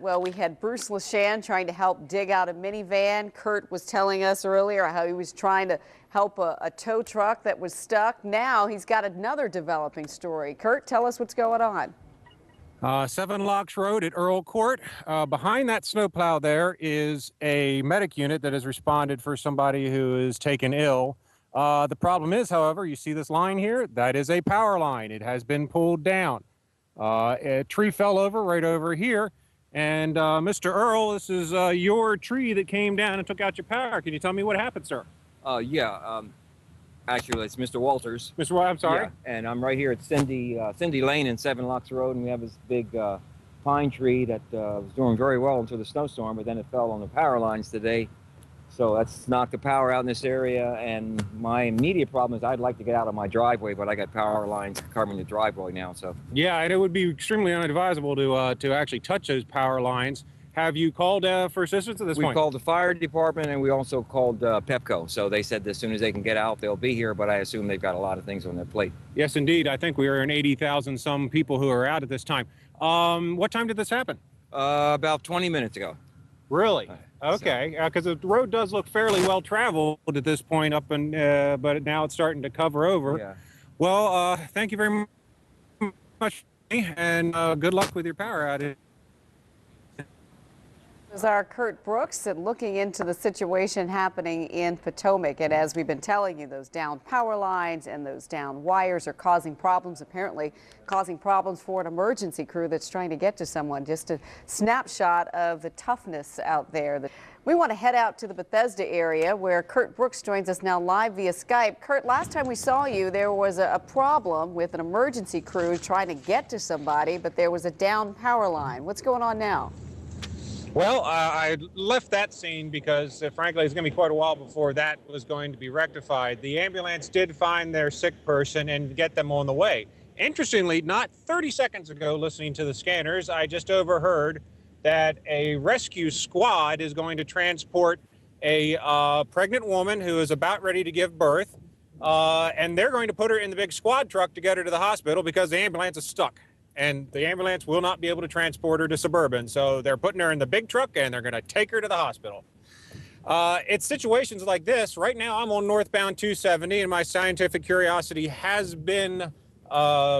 Well, we had Bruce LaShan trying to help dig out a minivan. Kurt was telling us earlier how he was trying to help a tow truck that was stuck. Now he's got another developing story. Kurt, tell us what's going on. 7 Locks Road at Earl Court. Behind that snowplow there is a medic unit that has responded for somebody who is taken ill. The problem is, however, you see this line here? That is a power line. It has been pulled down. A tree fell over right over here. And Mr. Earl, this is your tree that came down and took out your power. Can you tell me what happened, sir? Yeah. Actually, it's Mr. Walters. Mr. Walters, I'm sorry. Yeah, and I'm right here at Cindy Lane in 7 Locks Road, and we have this big pine tree that was doing very well until the snowstorm, but then it fell on the power lines today. So that's knocked the power out in this area, and my immediate problem is I'd like to get out of my driveway, but I got power lines covering the driveway now. So yeah, and it would be extremely unadvisable to actually touch those power lines. Have you called for assistance at this point? We called the fire department, and we also called Pepco. So they said as soon as they can get out, they'll be here, but I assume they've got a lot of things on their plate. Yes, indeed. I think we are in 80,000 some people who are out at this time. What time did this happen? About 20 minutes ago. Really? Okay, because the road does look fairly well traveled at this point up, and but now it's starting to cover over. Yeah. Well, thank you very much, and good luck with your power outage. This is our Kurt Brooks and looking into the situation happening in Potomac. And as we've been telling you, those down power lines and those down wires are causing problems, apparently causing problems for an emergency crew that's trying to get to someone. Just a snapshot of the toughness out there. We want to head out to the Bethesda area where Kurt Brooks joins us now live via Skype. Kurt, last time we saw you, there was a problem with an emergency crew trying to get to somebody, but there was a down power line. What's going on now? Well, I left that scene because, frankly, it's going to be quite a while before that was going to be rectified. The ambulance did find their sick person and get them on the way. Interestingly, not 30 seconds ago, listening to the scanners, I just overheard that a rescue squad is going to transport a pregnant woman who is about ready to give birth, and they're going to put her in the big squad truck to get her to the hospital because the ambulance is stuck. And the ambulance will not be able to transport her to Suburban. So they're putting her in the big truck and they're going to take her to the hospital. It's situations like this. Right now I'm on northbound 270 and my scientific curiosity has been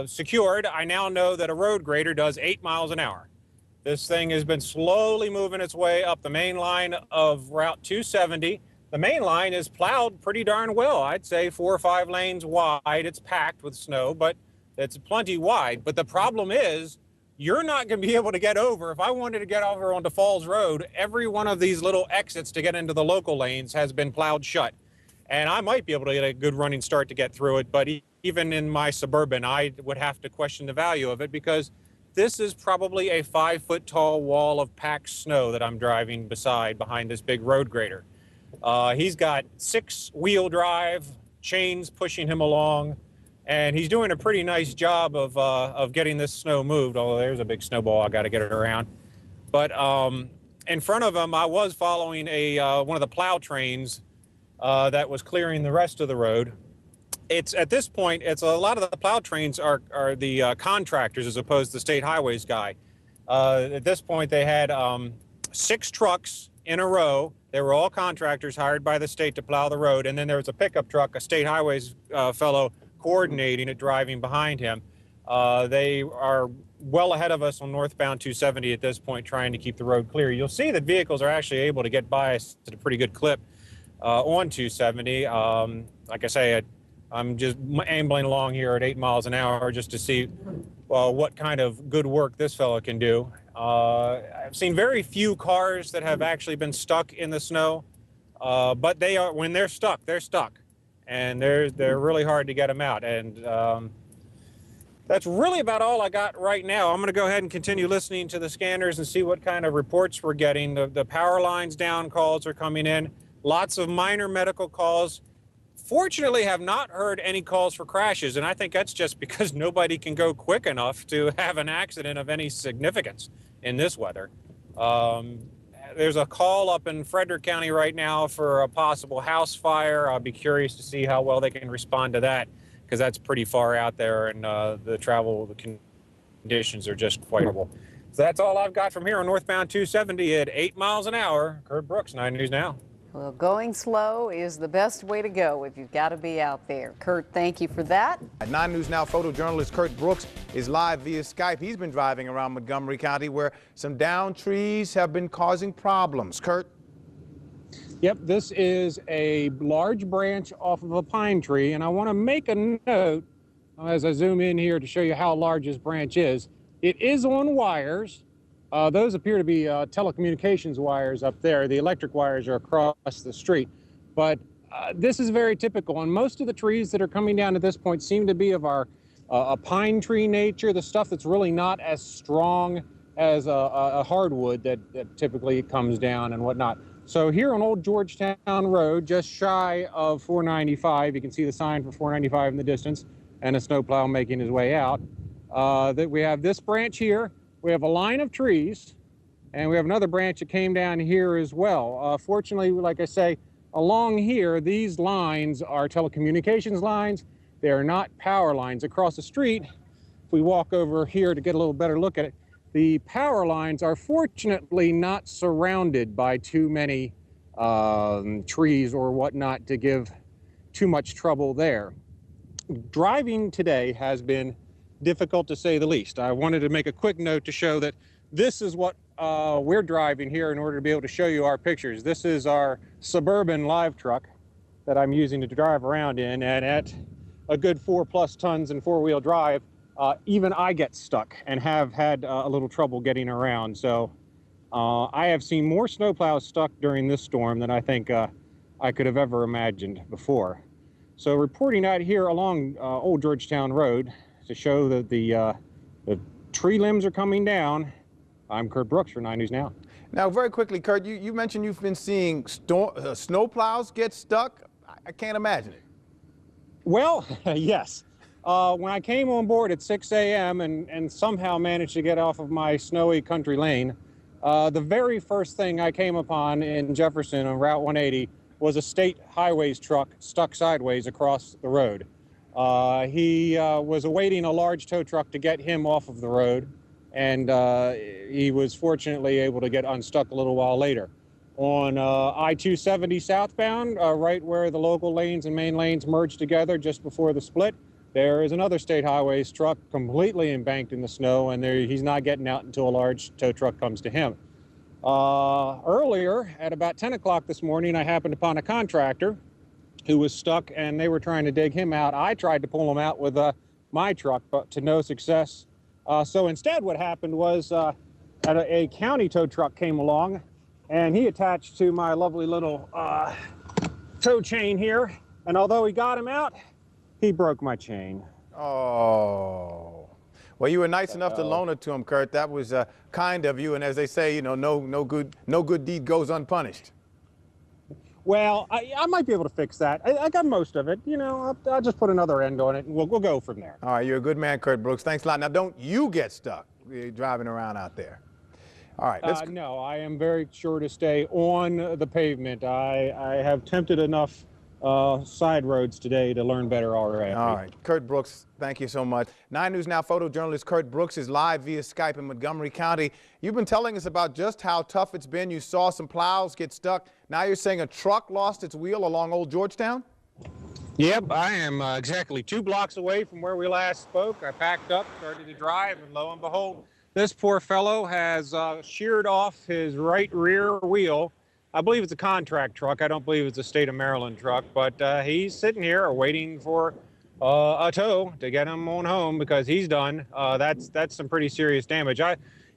secured. I now know that a road grader does 8 miles an hour. This thing has been slowly moving its way up the main line of Route 270. The main line is plowed pretty darn well. I'd say 4 or 5 lanes wide. It's packed with snow, but it's plenty wide. But the problem is you're not going to be able to get over. If I wanted to get over onto Falls Road, every one of these little exits to get into the local lanes has been plowed shut. And I might be able to get a good running start to get through it, but even in my Suburban, I would have to question the value of it because this is probably a 5-foot tall wall of packed snow that I'm driving behind this big road grader. He's got 6-wheel drive, chains pushing him along. And he's doing a pretty nice job of getting this snow moved, although there's a big snowball I got to get it around. But in front of him, I was following one of the plow trains that was clearing the rest of the road. It's at this point, it's a lot of the plow trains are the contractors as opposed to the state highways guy. At this point, they had 6 trucks in a row. They were all contractors hired by the state to plow the road. And then there was a pickup truck, a state highways fellow coordinating it, driving behind him. They are well ahead of us on northbound 270 at this point, trying to keep the road clear. You'll see that vehicles are actually able to get by us at a pretty good clip on 270. Like I say, I'm just ambling along here at 8 miles an hour just to see what kind of good work this fellow can do. I've seen very few cars that have actually been stuck in the snow, but when they're stuck, they're stuck. And they're really hard to get them out. And that's really about all I got right now. I'm going to go ahead and continue listening to the scanners and see what kind of reports we're getting. The power lines down calls are coming in. Lots of minor medical calls. Fortunately, have not heard any calls for crashes, and I think that's just because nobody can go quick enough to have an accident of any significance in this weather. There's a call up in Frederick County right now for a possible house fire. I'll be curious to see how well they can respond to that because that's pretty far out there and the conditions are just quite horrible. So that's all I've got from here on northbound 270 at 8 miles an hour. Kurt Brooks, 9 News Now. Well, going slow is the best way to go if you've got to be out there. Kurt, thank you for that. 9 News Now photojournalist Kurt Brooks is live via Skype. He's been driving around Montgomery County where some downed trees have been causing problems. Kurt? Yep, this is a large branch off of a pine tree, and I want to make a note as I zoom in here to show you how large this branch is. It is on wires. Those appear to be telecommunications wires up there. The electric wires are across the street. But this is very typical, and most of the trees that are coming down at this point seem to be of our a pine tree nature, the stuff that's really not as strong as a hardwood that typically comes down and whatnot. So here on Old Georgetown Road, just shy of 495, you can see the sign for 495 in the distance, and a snowplow making his way out. That we have this branch here. We have a line of trees, and we have another branch that came down here as well. Fortunately, like I say, along here, these lines are telecommunications lines. They are not power lines. Across the street, if we walk over here to get a little better look at it, the power lines are fortunately not surrounded by too many trees or whatnot to give too much trouble there. Driving today has been difficult to say the least. I wanted to make a quick note to show that this is what we're driving here in order to be able to show you our pictures. This is our suburban live truck that I'm using to drive around in, and at a good 4+ tons and 4-wheel drive, even I get stuck and have had a little trouble getting around. So I have seen more snowplows stuck during this storm than I think I could have ever imagined before. So reporting out here along Old Georgetown Road to show that the tree limbs are coming down, I'm Kurt Brooks for 9 News Now. Now, very quickly, Kurt, you mentioned you've been seeing snowplows get stuck. I can't imagine it. Well, yes. When I came on board at 6 a.m. and somehow managed to get off of my snowy country lane, the very first thing I came upon in Jefferson on Route 180 was a state highways truck stuck sideways across the road. He was awaiting a large tow truck to get him off of the road, and he was fortunately able to get unstuck a little while later. On I-270 southbound, right where the local lanes and main lanes merge together just before the split, there is another state highways truck completely embanked in the snow, and he's not getting out until a large tow truck comes to him. Earlier, at about 10 o'clock this morning, I happened upon a contractor who was stuck, and they were trying to dig him out. I tried to pull him out with my truck, but to no success. So instead what happened was a county tow truck came along, and he attached to my lovely little tow chain here, and although he got him out, he broke my chain. Oh. Well, you were nice enough to loan it to him, Kurt. That was kind of you, and as they say, you know, no good deed goes unpunished. Well, I might be able to fix that. I got most of it. You know, I'll just put another end on it, and we'll go from there. All right, you're a good man, Kurt Brooks. Thanks a lot. Now, don't you get stuck driving around out there. All right. No, I am very sure to stay on the pavement. I have tempted enough side roads today to learn better already. All right. Kurt Brooks, thank you so much. 9 News Now photojournalist Kurt Brooks is live via Skype in Montgomery County. You've been telling us about just how tough it's been. You saw some plows get stuck. Now you're saying a truck lost its wheel along Old Georgetown? Yep, I am exactly 2 blocks away from where we last spoke. I packed up, started to drive, and lo and behold, this poor fellow has sheared off his right rear wheel. I believe it's a contract truck. I don't believe it's a state of Maryland truck, but he's sitting here waiting for a tow to get him on home because he's done. That's some pretty serious damage.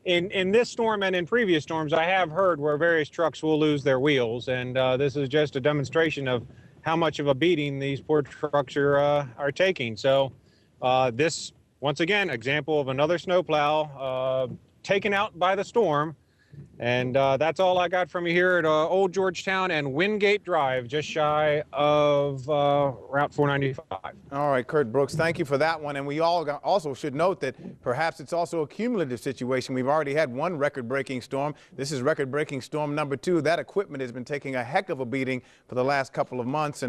In this storm and in previous storms, I have heard where various trucks will lose their wheels, and this is just a demonstration of how much of a beating these poor trucks are taking. So this, once again, example of another snowplow taken out by the storm. And that's all I got from you here at Old Georgetown and Wingate Drive, just shy of Route 495. All right, Kurt Brooks, thank you for that one. And we all also should note that perhaps it's also a cumulative situation. We've already had one record-breaking storm. This is record-breaking storm number 2. That equipment has been taking a heck of a beating for the last couple of months. And